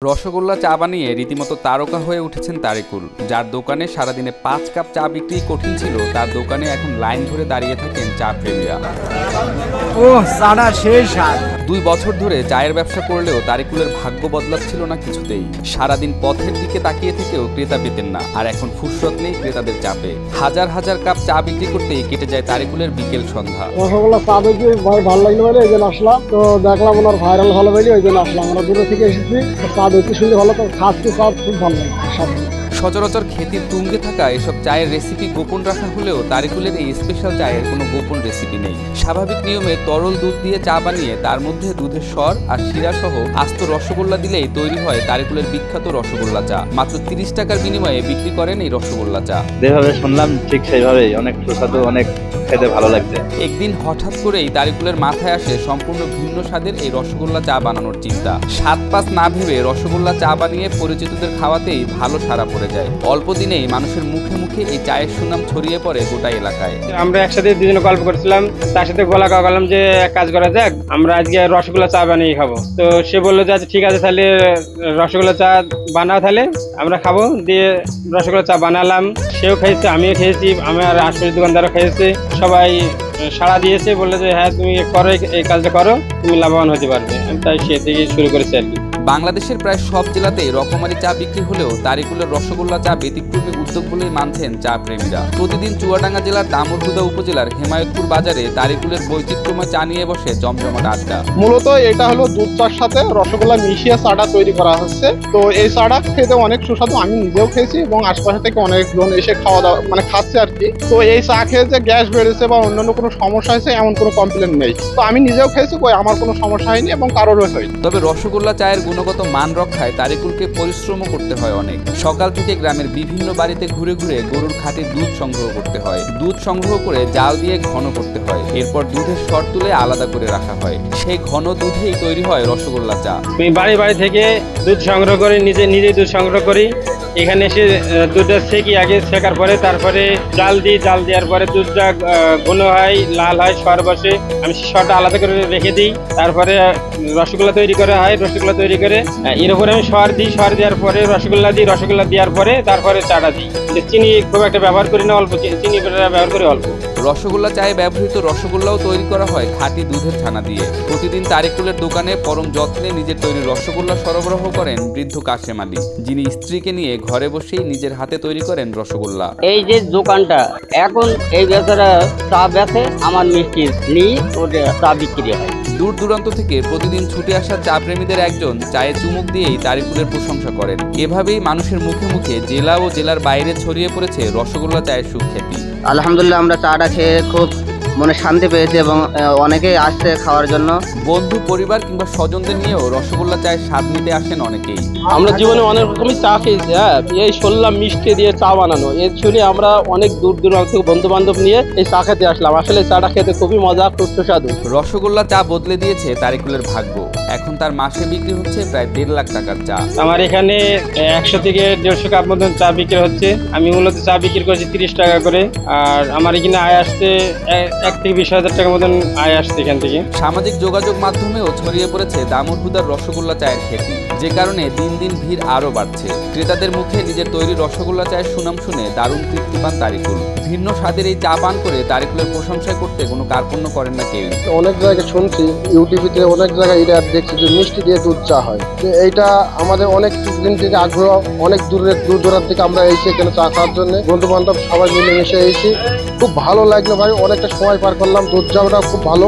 রসগোল্লা চা বানিয়ে রীতিমতো তারকা হয়ে উঠেছেন তারিকুল। যার দোকানে সারাদিনে 5 কাপ চা বিক্রি কঠিন ছিল, তার দোকানে এখন লাইন ধরে দাঁড়িয়ে থাকেন চা প্রেমীরা। শেষ 2 বছর ধরে চায়ের ব্যবসা করলেও তারিকুলের ভাগ্য বদলাচ্ছিল না কিছুতেই। সারাদিন পথের দিকে তাকিয়ে থেকেও ক্রেতা পেতেন না, আর এখন ফুরসত নেই ক্রেতাদের চাপে। হাজার হাজার কাপ চা বিক্রি করতেই কেটে যায় তারিকুলের বিকেল সন্ধ্যা। রসগোল্লা চা দেখে ভালো লাগলো বলে এই জন্য আসলাম, তো দেখলাম ওনার ভাইরাল হলো বলে ওই জন্য আসলাম। আমরা দূরে থেকে এসেছি, চা দেখতে শুনতে ভালো, তো খাচ্ছি, চা খুব ভালো লাগে। সচরাচর খ্যাতির তুঙ্গে থাকা এসব চায়ের রেসিপি গোপন রাখা হলেও তারিকুলের এই স্পেশাল চায়ের কোনো গোপন রেসিপি নেই। স্বাভাবিক নিয়মে তরল দুধ দিয়ে চা বানিয়ে তার মধ্যে দুধের স্বর আর শিরা সহ আস্ত রসগোল্লা দিলেই তৈরি হয় তারিকুলের বিখ্যাত রসগোল্লা চা। মাত্র 30 টাকার বিনিময়ে বিক্রি করেন এই রসগোল্লা চা। যেভাবে শুনলাম ঠিক সেইভাবেই অনেক সুস্বাদু, অনেক খেতে ভালো লাগছে। একদিন হঠাৎ করেই তারিকুলের মাথায় আসে সম্পূর্ণ ভিন্ন স্বাদের এই রসগোল্লা চা বানানোর চিন্তা। স্বাদ পাস না ভেবে রসগোল্লা চা বানিয়ে পরিচিতদের খাওয়াতেই ভালো সাড়া পড়ে যায়। অল্প দিনেই মানুষের মুখে মুখে এই চায়ের সুনাম ছড়িয়ে পড়ে গোটা এলাকায়। আমরা একসাথে দুজনে গল্প করছিলাম, তার সাথে গলা কাগলাম যে কাজ করা যাক, আমরা আজকে রসগোল্লা চা বানিয়ে খাবো। তো সে বললো যে আচ্ছা ঠিক আছে, তাহলে রসগোল্লা চা বানাও, তাহলে আমরা খাবো। দিয়ে রসগোল্লা চা বানালাম, সেও খেয়েছে, আমিও খেয়েছি, আমার আশপাশের দোকানদারও খেয়েছে, সবাই সাড়া দিয়েছে, বললো যে হ্যাঁ তুমি করো, এই কাজটা করো, তুমি লাভবান হতে পারবে। আমি তাই সে থেকে শুরু করেছি আর কি। বাংলাদেশের প্রায় সব জেলাতেই রকমারি চা বিক্রি হলেও তারিকুলের রসগোল্লা চা ব্যতিক্রমী উদ্যোগ বলেই মানছেন চা প্রেমীরা। প্রতিদিন চুয়াডাঙ্গা জেলার দামুড়হুদা উপজেলার হেমায়তপুর বাজারে তারিকুলের বৈচিত্র্যময় চা নিয়ে বসে জমজমাট আড্ডা। মূলত এটা হলো দুধ চার সাথে রসগোল্লা মিশিয়ে চাটা তৈরি করা হচ্ছে। তো এই চাটা খেতে অনেক সুস্বাদু, আমি নিজেও খেয়েছি এবং আশপাশে থেকে অনেকজন এসে খাওয়া দাওয়া খাচ্ছে আর কি। তো এই চা খেয়ে যে গ্যাস বেড়েছে বা অন্যান্য কোনো সমস্যা হয়েছে এমন কোনো কমপ্লেন নেই। তো আমি নিজেও খেয়েছি, আমার কোনো সমস্যা হয়নি এবং কারোরও হয়নি। তবে রসগোল্লা চায়ের গুণগত মান রক্ষায় তারিকুলকে পরিশ্রমও করতে হয় অনেক। সকাল থেকে গ্রামের বিভিন্ন বাড়িতে ঘুরে ঘুরে গরুর খাঁটি দুধ সংগ্রহ করতে হয়। দুধ সংগ্রহ করে জাল দিয়ে ঘন করতে হয়। এরপর দুধের স্বর তুলে আলাদা করে রাখা হয়। সেই ঘন দুধেই তৈরি হয় রসগোল্লা চা। আমি বাড়ি থেকে দুধ সংগ্রহ করি, নিজে দুধ সংগ্রহ করি। এখানে এসে দুধটা সেকি, আগে সেকার পরে তারপরে জাল দেওয়ার পরে দুধটা ঘন হয়, লাল হয়, স্বর বসে। আমি স্বরটা আলাদা করে রেখে দিই। তারপরে রসগোল্লা তৈরি করা হয়। রসগোল্লা তৈরি করে এর উপরে আমি স্বর দেওয়ার পরে রসগোল্লা দেওয়ার পরে তারপরে চাটা দিই। চিনি খুব একটা ব্যবহার করি না, অল্প চিনি ব্যবহার করি অল্প। রসগোল্লা চায়ে ব্যবহৃত রসগোল্লাও তৈরি করা হয় খাঁটি দুধের ছানা দিয়ে। প্রতিদিন তারিকুলের দোকানে পরম যত্নে নিজের তৈরি রসগোল্লা সরবরাহ করেন বৃদ্ধ কাশেম আলী, যিনি স্ত্রীকে নিয়ে ঘরে বসেই নিজের হাতে তৈরি করেন রসগোল্লা। এই যে দোকানটা এখন এই বেচারা চা বেচে, আমার মিষ্টি নিয়ে ওটা চা বিক্রি হয়। দূর দূরান্ত থেকে প্রতিদিন ছুটে আসা চা প্রেমীদের একজন চায়ে চুমুক দিয়েই তারিকুলের প্রশংসা করেন। এভাবেই মানুষের মুখে মুখে জেলা ও জেলার বাইরে ছড়িয়ে পড়েছে রসগোল্লা চায়ের সুখ্যাতি। আলহামদুলিল্লাহ, আমরা চাটা খেয়ে খুব মনে শান্তি পেয়েছি এবং অনেকেই আসছে খাওয়ার জন্য। বন্ধু পরিবার কিংবা স্বজনদের নিয়েও রসগোল্লা চায়ের স্বাদ নিতে আসেন অনেকেই। আমরা জীবনে অনেক রকমই চা খেয়েছি। এই শুনলাম মিষ্টি দিয়ে চা বানানো, এর শুনে আমরা অনেক দূর দূরান্ত থেকে বন্ধু বান্ধব নিয়ে এই চা খেতে আসলাম। আসলে চাটা খেতে খুবই মজা, খুব সুস্বাদু। রসগোল্লা চা বদলে দিয়েছে তারিকুলের ভাগ্য। এখন তার মাসে বিক্রি হচ্ছে প্রায় 1.5 লাখ টাকার চা। আমার এখানে 100 থেকে 150 কাপ মতন চা বিক্রি হচ্ছে। আমি মূলত চা বিক্রি করছি 30 টাকা করে। আর আমার এখানে আয় আসছে 1 থেকে 20 হাজার টাকার মতন আয় আসছে এখান থেকে। সামাজিক যোগাযোগ মাধ্যমেও ছড়িয়ে পড়েছে দামুড়হুদার রসগোল্লা চায়ের খ্যাতি, যে কারণে দিন দিন ভিড় আরও বাড়ছে। ক্রেতাদের মুখে নিজের তৈরি রসগোল্লা চায়ের সুনাম শুনে দারুণ তৃপ্তি পান তারিকুল। ভিন্ন স্বাদের এই চা পান করে তারিকুলের প্রশংসা করতে কোনো কার্পণ্য করেন না কেউ। অনেক জায়গায় শুনছি, ইউটিউবে অনেক জায়গায় এটা দেখছি যে মিষ্টি দিয়ে দুধ চা হয়। এইটা আমাদের অনেক দিন থেকে আগ্রহ, অনেক দূর দূরান্ত থেকে আমরা এসেছি এখানে চা খাওয়ার জন্য। বন্ধু বান্ধব সবাই মিলে মিশে এসেছি, খুব ভালো লাগলো ভাই। অনেকটা সময় পার করলাম, দুধ চাটা খুব ভালো।